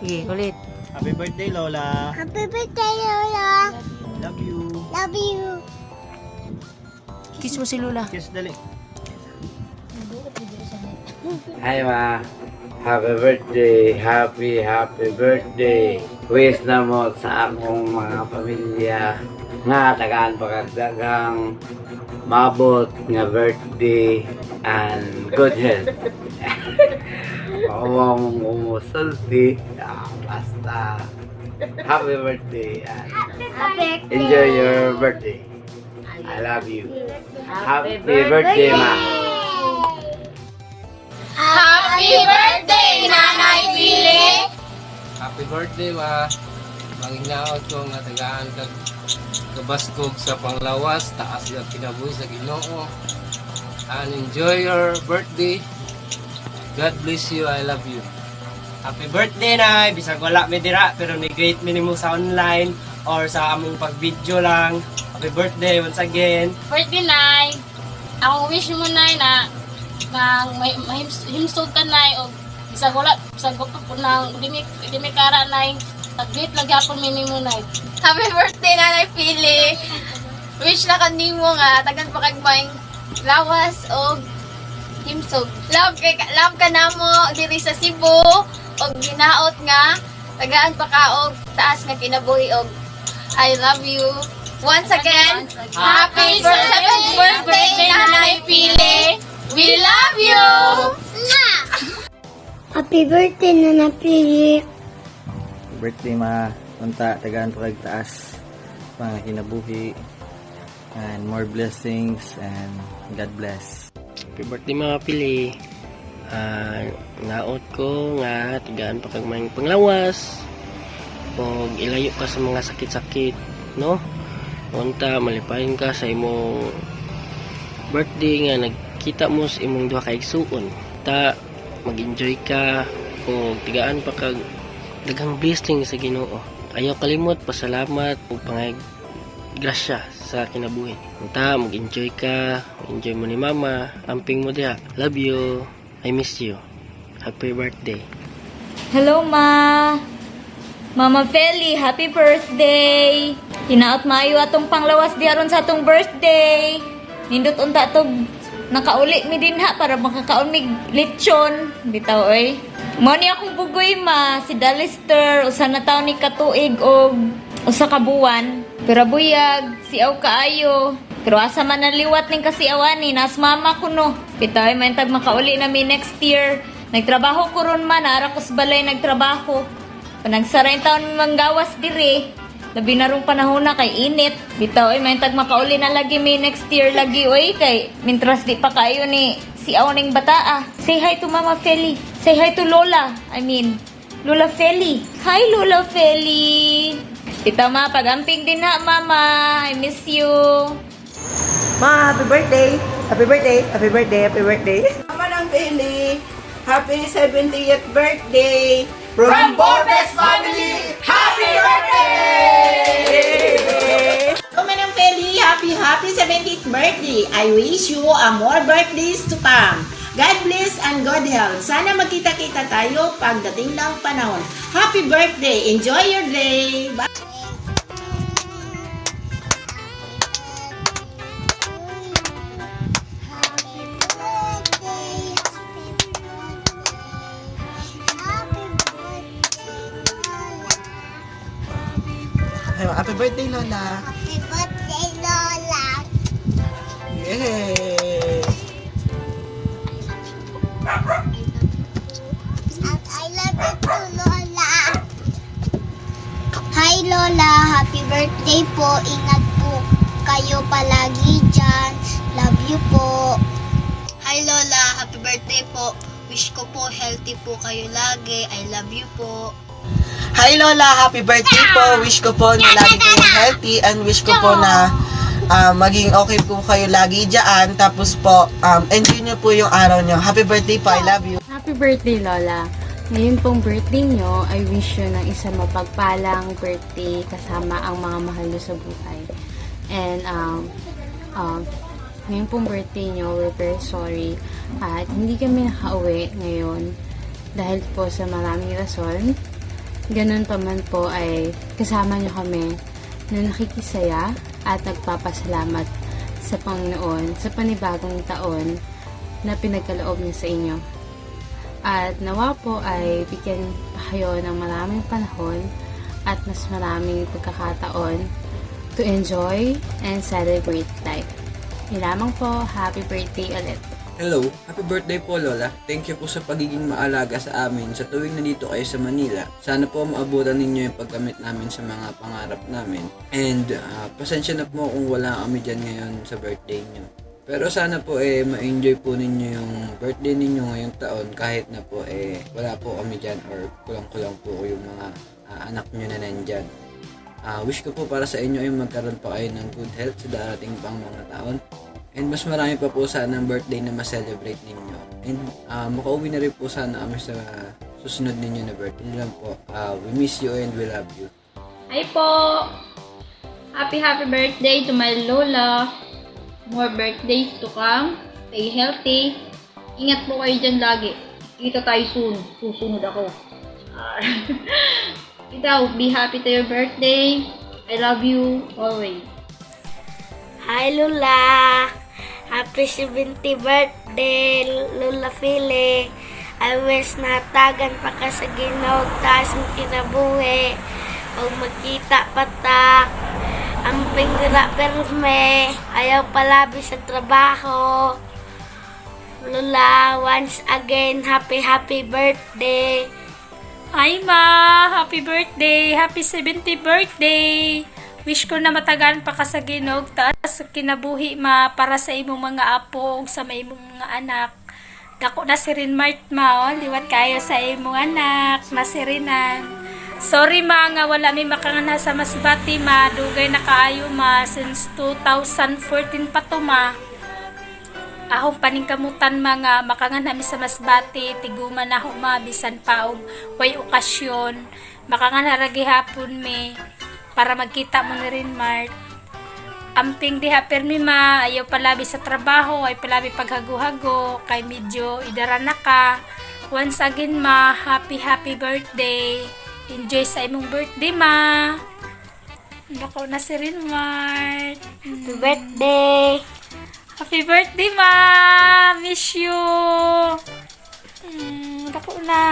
Sige, ulit. Happy birthday, Lola. Happy birthday, Lola. Love you. Love you. Kiss mo si Lola. Kiss, dali. Hi ma, happy birthday, happy birthday. Wish na mo sa akong mga pamilya nga tagaan pagdagang mabot nga birthday and good health. Ako mong umusulti, basta happy birthday and enjoy your birthday. I love you. Happy birthday ma. Happy birthday, Nanay Pili. Happy birthday ma. Manginaot ko nga tagaan kag kabaskog sa panglawas, taas nga kinabuhi sa Ginoo. And enjoy your birthday. God bless you. I love you. Happy birthday na! Bisag wala may dira pero ni-greet minimo sa online or sa among pag-video lang. Happy birthday once again. Birthday, Nay. Ako wish mo, Nay, na himsog ka, Nay, o bisag wala, bisag ko po nang di may kara, Nay. Tag-greet lagi ako minimo, Nay. Happy birthday, Nanay Pili. Wish na kanimo nga tagan pa kag may lawas o himsog. Love ka namo diri sa Cebu og ginaot nga tagaan pa ka og taas nga kinabuhi og I love you. Once again, happy 7th birthday, Nanay Pili. We love you. Happy birthday, Nanay Pili. Birthday, ma. Punta, tagaan pa kag taas. Mga kinabuhi. And more blessings and God bless. Happy birthday mga pili. Naot ko nga tigaan pa kag may panglawas. O ilayo ka sa mga sakit-sakit, no? Unta malipayon ka sa imong birthday nga nagkita mo sa imong duha ka igsuon. Ta mag-enjoy ka o tigaan pa kag daghang blessing sa Ginoo. Ayaw kalimot pasalamat ug pangay grasya sa kinabuhi. Unta mag-enjoy ka, enjoy mo ni mama, amping mo diha. Love you. I miss you. Happy birthday. Hello, Ma! Mama Feli, happy birthday! Hinaot maayo atong panglawas diaron sa atong birthday. Nindot unta tog nakauli mi din ha para makakaon mi lechon. Bitaw oy. Mo ni akong bugoy ma si Dalister usa na taon ni katuig og usa ka buwan. Pero buyag siaw kaayo. Pero asa man naliwat ning kasiawani nas mama ko no. Bitaw ay man tag makauli na mi next year. Nagtrabaho ko ron man ara ko sa balay nagtrabaho. Panagsara yung taon manggawas diri. Labi na rong panahon na kay init. Bitaw ay may tag makauli na lagi may next year lagi oy kay mintras di pa kayo ni si awaning bataa. Say hi to Mama Feli. Say hi to Lola. I mean, Lola Feli. Hi Lola Feli. Bitaw ma pagamping din ha Mama. I miss you. Ma, happy birthday! Happy birthday! Happy birthday! Happy birthday! Mama ng Pili, happy 70th birthday from Bordes family. Happy birthday! Mama ng Pili, happy 70th birthday. I wish you more birthdays to come. God bless and God help. Sana magkita-kita tayo pagdating ng panahon. Happy birthday! Enjoy your day! Bye! Happy birthday, Lola! Happy birthday, Lola. Yay! At I love you too, Lola. Hi, Lola. Happy birthday po. Ingat po kayo palagi dyan. Love you po. Hi, Lola. Happy birthday po. Wish ko po healthy po kayo lagi. I love you po. Hi, Lola! Happy birthday po! Wish ko po na lagi kayong healthy and wish ko po na maging okay po kayo lagi dyan. Tapos po, enjoy nyo po yung araw nyo. Happy birthday po! I love you! Happy birthday, Lola! Ngayon pong birthday nyo, I wish you ng isang mapagpalang birthday kasama ang mga mahal nyo sa buhay. And, ngayon pong birthday nyo, we're very sorry. At hindi kami nakauwi ngayon. Dahil po sa maraming rason, ganun pa man po ay kasama nyo kami na nakikisaya at nagpapasalamat sa Panginoon sa panibagong taon na pinagkaloob niya sa inyo. At nawa po ay bigyan pa kayo ng maraming panahon at mas maraming pagkakataon to enjoy and celebrate life. Yun lamang po, happy birthday ulit. Hello, happy birthday po Lola. Thank you po sa pagiging maalaga sa amin sa tuwing nandito kayo sa Manila. Sana po maabutan ninyo yung pagkamit namin sa mga pangarap namin. And pasensya na po kung wala kami dyan ngayon sa birthday nyo. Pero sana po ma-enjoy po ninyo yung birthday ninyo ngayong taon kahit na po wala po kami dyan or kulang-kulang po yung mga anak nyo na nandyan. Wish ko po para sa inyo ay magkaroon pa kayo ng good health sa darating pang mga taon. And mas marami pa po sana ang birthday na ma-celebrate ninyo. And makauwi na rin po sana kami sa susunod ninyo na birthday. Yun lang po. We miss you and we love you. Hi po! Happy birthday to my Lola. More birthdays to come. Stay healthy. Ingat po kayo dyan lagi. Kita tayo soon. Susunod ako. Ikaw, be happy to your birthday. I love you always. Hi Lola! Happy 70th birthday, Lola Philly. I wish na tagan pa ka sa Ginoo, taas mo kinabuhi. Huwag magkita patak. Ang pingra perme, ayaw palabi sa trabaho. Lola, once again, happy birthday. Hi ma! Happy birthday! Happy 70th birthday! Wish ko na matagaan pa ka sa Ginoo, taas kinabuhi ma para sa imong mga apo ug sa imong mga anak. Dako na si Rinmart ma, liwat kayo sa imong anak na si Rinan. Sorry ma nga wala mi makangana sa Masbati ma, dugay na kaayo ma since 2014 pa to ma. Ahong paningkamutan mga makangan namin sa Masbati, tiguman na ako ma, bisan pa og way okasyon. Makangan haragi hapon me, para magkita mo na rin Mart. Amping diha permi ma, ayaw palabi sa trabaho, ay palabi paghago-hago, kay medyo idara na ka. Once again ma, happy birthday. Enjoy sa imong birthday ma. Nakaw na si rin Mart. Happy birthday! Happy birthday ma! Miss you! Nakaw na.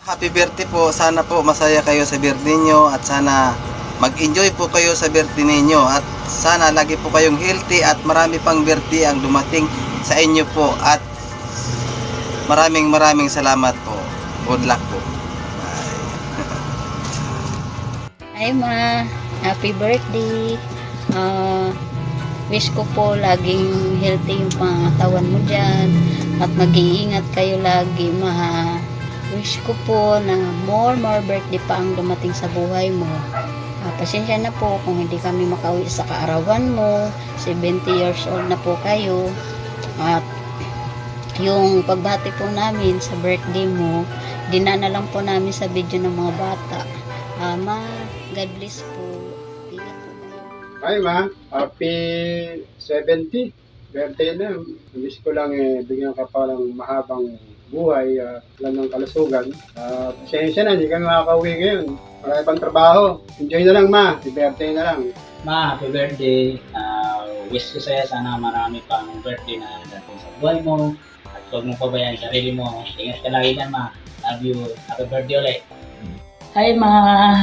Happy birthday po. Sana po masaya kayo sa birthday nyo at sana mag-enjoy po kayo sa birthday ninyo at sana lagi po kayong healthy at marami pang birthday ang dumating sa inyo po at maraming salamat po. Good luck po. Hi ma, happy birthday. Wish ko po laging healthy yung pangatawan mo dyan at mag-iingat kayo lagi ma. Wish ko po na more birthday pa ang dumating sa buhay mo. Pasensya na po kung hindi kami makauwi sa kaarawan mo. 70 years old na po kayo. At yung pagbati po namin sa birthday mo, dinana lang po namin sa video ng mga bata. Ma, God bless po. Ingat po kayo. Hi ma, happy 70 birthday na. Wish ko lang bigyan ka pa ng mahabang buhay, lang ng kalusugan. Pasensya na, hindi kami makakauwi ngayon. Marami pang trabaho. Enjoy na lang ma, happy birthday na lang. Ma, happy birthday. Wish ko sa'yo sana marami pang birthday na dating sa buhay mo. At huwag mong pabayaan sarili mo. Ingat ka lagi dyan ma. Love you. Happy birthday ulit. Hi ma,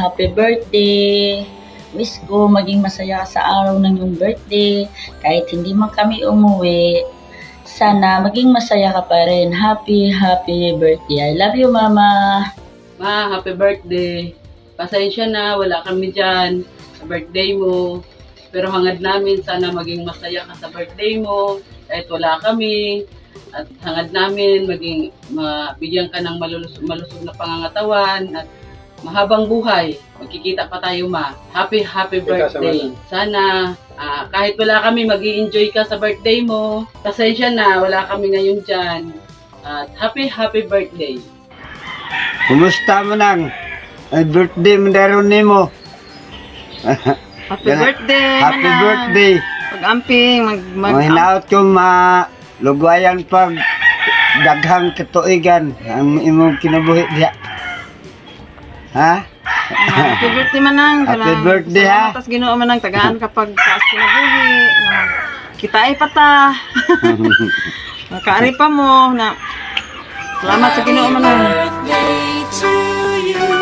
happy birthday. Wish ko maging masaya sa araw ng iyong birthday. Kahit hindi man kami umuwi, sana maging masaya ka pa rin. Happy birthday. I love you mama. Ma, happy birthday. Pasensya na, wala kami dyan sa birthday mo. Pero hangad namin, sana maging masaya ka sa birthday mo. Kahit wala kami. At hangad namin, maging mabigyan ka ng malusog na pangangatawan. At mahabang buhay. Magkikita pa tayo ma. Happy birthday. Sana kahit wala kami, mag-i-enjoy ka sa birthday mo. Pasensya na, wala kami ngayon dyan. At happy birthday. Kumusta mo nang? Ay birthday mo daron nimo. Happy birthday. Happy birthday. Pag-amping, hinaot ko lugwayan pag daghang katuigan ang imong kinabuhi diha. Ha? Happy birthday manang. Happy birthday, ha? Salamat sa Ginoo manang tagaan kapag taas kinabuhi. Kita ay pata. Nakaari pa mo na. Salamat sa Ginoo manang. Birthday to you.